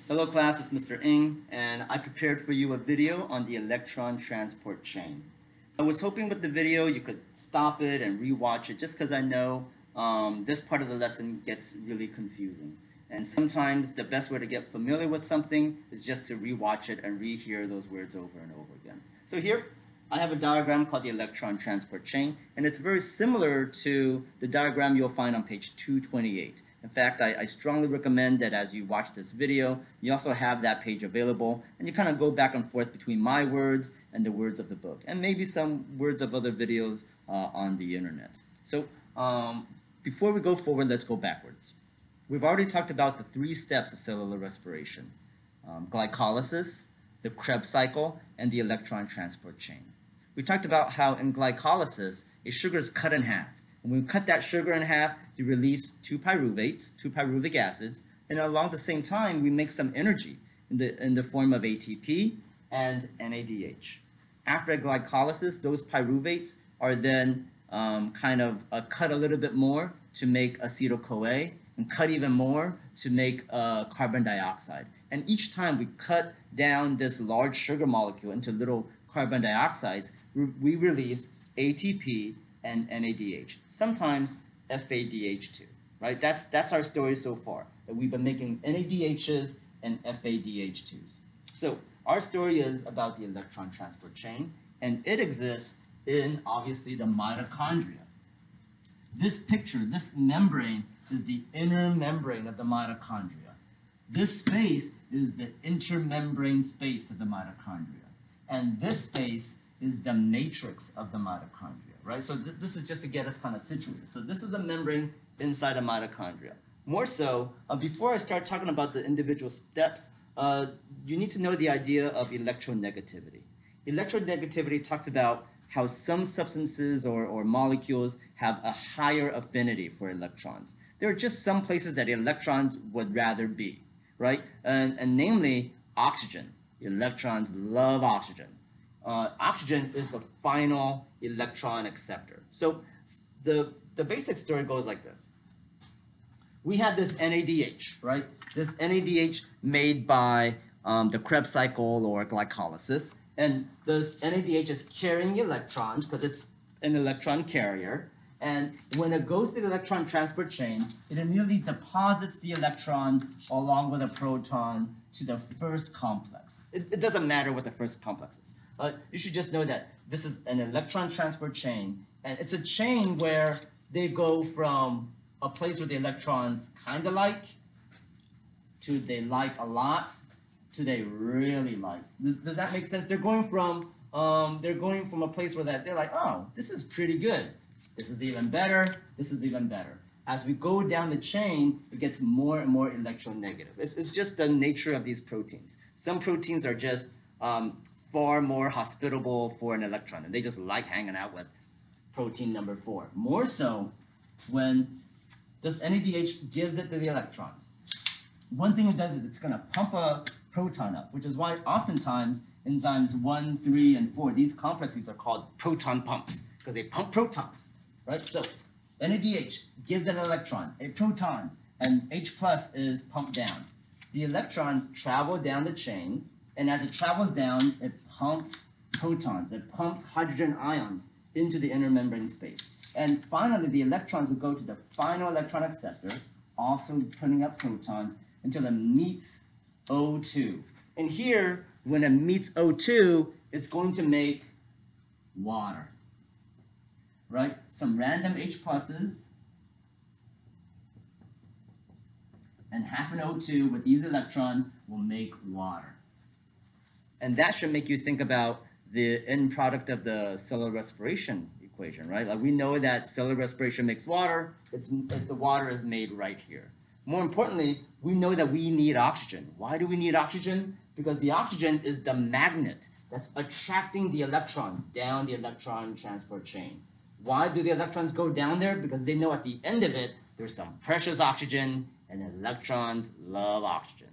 Hello class, it's Mr. Ng, and I prepared for you a video on the electron transport chain. I was hoping with the video you could stop it and rewatch it just because I know this part of the lesson gets really confusing. And sometimes the best way to get familiar with something is just to rewatch it and rehear those words over and over again. So here, I have a diagram called the electron transport chain, and it's very similar to the diagram you'll find on page 228. In fact, I strongly recommend that as you watch this video, you also have that page available, and you kind of go back and forth between my words and the words of the book, and maybe some words of other videos on the internet. So before we go forward, let's go backwards. We've already talked about the 3 steps of cellular respiration: glycolysis, the Kreb cycle, and the electron transport chain. We talked about how in glycolysis, a sugar is cut in half. And when we cut that sugar in half, you release 2 pyruvates, 2 pyruvic acids, and along the same time, we make some energy in the form of ATP and NADH. After glycolysis, those pyruvates are then cut a little bit more to make acetyl-CoA, and cut even more to make carbon dioxide. And each time we cut down this large sugar molecule into little carbon dioxides, we release ATP and NADH, sometimes FADH2, right? That's our story so far, that we've been making NADHs and FADH2s. So our story is about the electron transport chain, and it exists in, obviously, the mitochondria. This picture, this membrane, is the inner membrane of the mitochondria. This space is the intermembrane space of the mitochondria. And this space is the matrix of the mitochondria, right? So this is just to get us kind of situated. So this is the membrane inside a mitochondria. More so, before I start talking about the individual steps, you need to know the idea of electronegativity. Electronegativity talks about how some substances or molecules have a higher affinity for electrons. There are just some places that electrons would rather be, right? And namely, oxygen. Electrons love oxygen. Oxygen is the final electron acceptor. So the basic story goes like this. We have this NADH, right? This NADH made by the Kreb cycle or glycolysis. And this NADH is carrying electrons because it's an electron carrier. And when it goes to the electron transport chain, it immediately deposits the electron along with a proton to the first complex. It doesn't matter what the first complex is. You should just know that this is an electron transport chain, and it's a chain where they go from a place where the electrons kind of like, to they like a lot, to they really like. Does that make sense? They're going from a place where they're like, oh, this is pretty good. This is even better. This is even better. As we go down the chain, it gets more and more electronegative. It's just the nature of these proteins. Some proteins are just far more hospitable for an electron, and they just like hanging out with protein number 4. More so when this NADH gives it to the electrons. One thing it does is it's going to pump a proton up, which is why oftentimes enzymes 1, 3, and 4, these complexes are called proton pumps, because they pump protons, right? So NADH gives an electron, a proton, and H plus is pumped down. The electrons travel down the chain, and as it travels down, it pumps protons, it pumps hydrogen ions into the inner membrane space. And finally, the electrons will go to the final electron acceptor, also putting up protons, until it meets O2. And here, when it meets O2, it's going to make water, right? Some random H pluses and half an O2 with these electrons will make water. And that should make you think about the end product of the cellular respiration equation, right? Like we know that cellular respiration makes water. The water is made right here. More importantly, we know that we need oxygen. Why do we need oxygen? Because the oxygen is the magnet that's attracting the electrons down the electron transport chain. Why do the electrons go down there? Because they know at the end of it, there's some precious oxygen, and electrons love oxygen.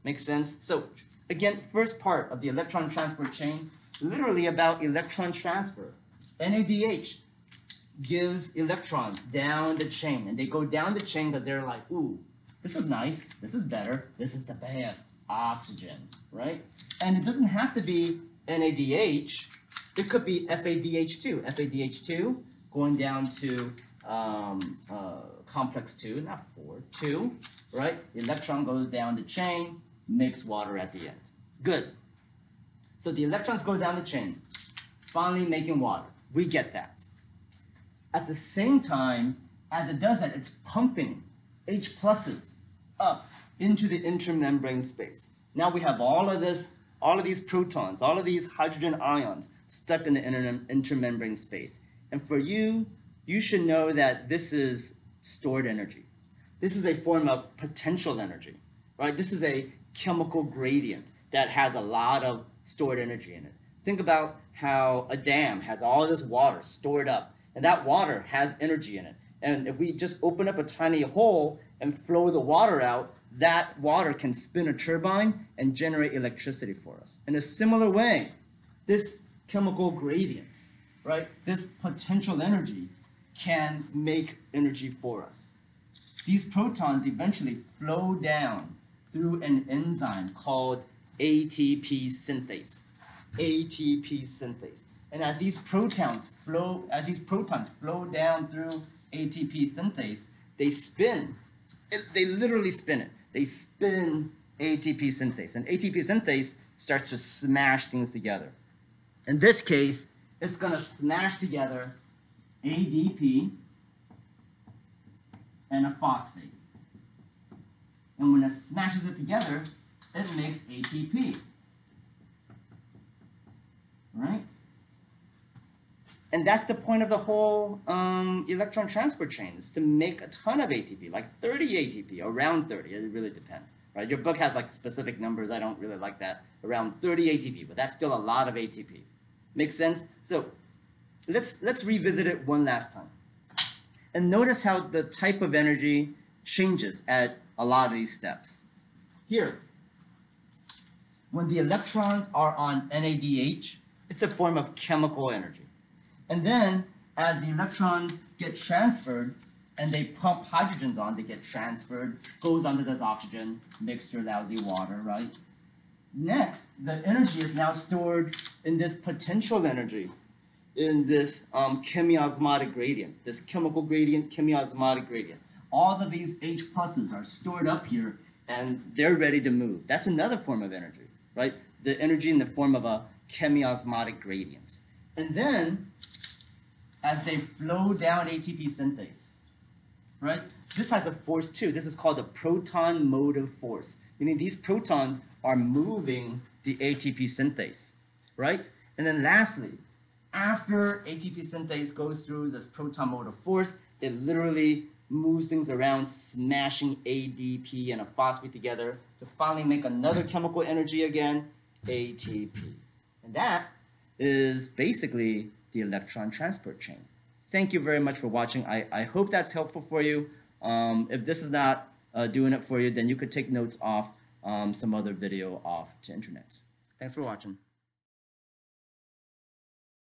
Makes sense? So again, first part of the electron transport chain, literally about electron transfer. NADH gives electrons down the chain, and they go down the chain because they're like, ooh, this is nice, this is better, this is the best. oxygen, right? And it doesn't have to be NADH. It could be FADH2. FADH2 going down to complex 2, not 4, 2, right? The electron goes down the chain, makes water at the end. Good. So the electrons go down the chain, finally making water. We get that. At the same time, as it does that, it's pumping H pluses up into the intramembrane space. Now we have all of these protons, all of these hydrogen ions stuck in the intramembrane space. And for you, you should know that this is stored energy. This is a form of potential energy, right? This is a chemical gradient that has a lot of stored energy in it. Think about how a dam has all this water stored up, and that water has energy in it. And if we just open up a tiny hole and flow the water out, that water can spin a turbine and generate electricity for us. In a similar way, this chemical gradient, right, this potential energy can make energy for us. These protons eventually flow down through an enzyme called ATP synthase. ATP synthase. And as these protons flow down through ATP synthase, they spin. They literally spin it. They spin ATP synthase. And ATP synthase starts to smash things together. In this case, it's going to smash together ADP and a phosphate. And when it smashes it together, it makes ATP. Right? And that's the point of the whole electron transport chain, is to make a ton of ATP, like 30 ATP, around 30. It really depends. Right? Your book has like specific numbers. I don't really like that. Around 30 ATP, but that's still a lot of ATP. Make sense? So let's revisit it one last time. And notice how the type of energy changes at a lot of these steps. Here, when the electrons are on NADH, it's a form of chemical energy. And then, as the electrons get transferred, and they pump hydrogens on, they get transferred, goes onto this oxygen, makes your lousy water, right? Next, the energy is now stored in this potential energy, in this chemiosmotic gradient, this chemical gradient, chemiosmotic gradient. All of these H pluses are stored up here, and they're ready to move. That's another form of energy, right? The energy in the form of a chemiosmotic gradient. And then, as they flow down ATP synthase, right? This has a force too. This is called the proton motive force, meaning these protons are moving the ATP synthase, right? And then lastly, after ATP synthase goes through this proton motive force, it literally moves things around, smashing ADP and a phosphate together to finally make another chemical energy again, ATP. And that is basically the electron transport chain. Thank you very much for watching. I hope that's helpful for you. If this is not doing it for you, then you could take notes off some other video off to internet. Thanks for watching.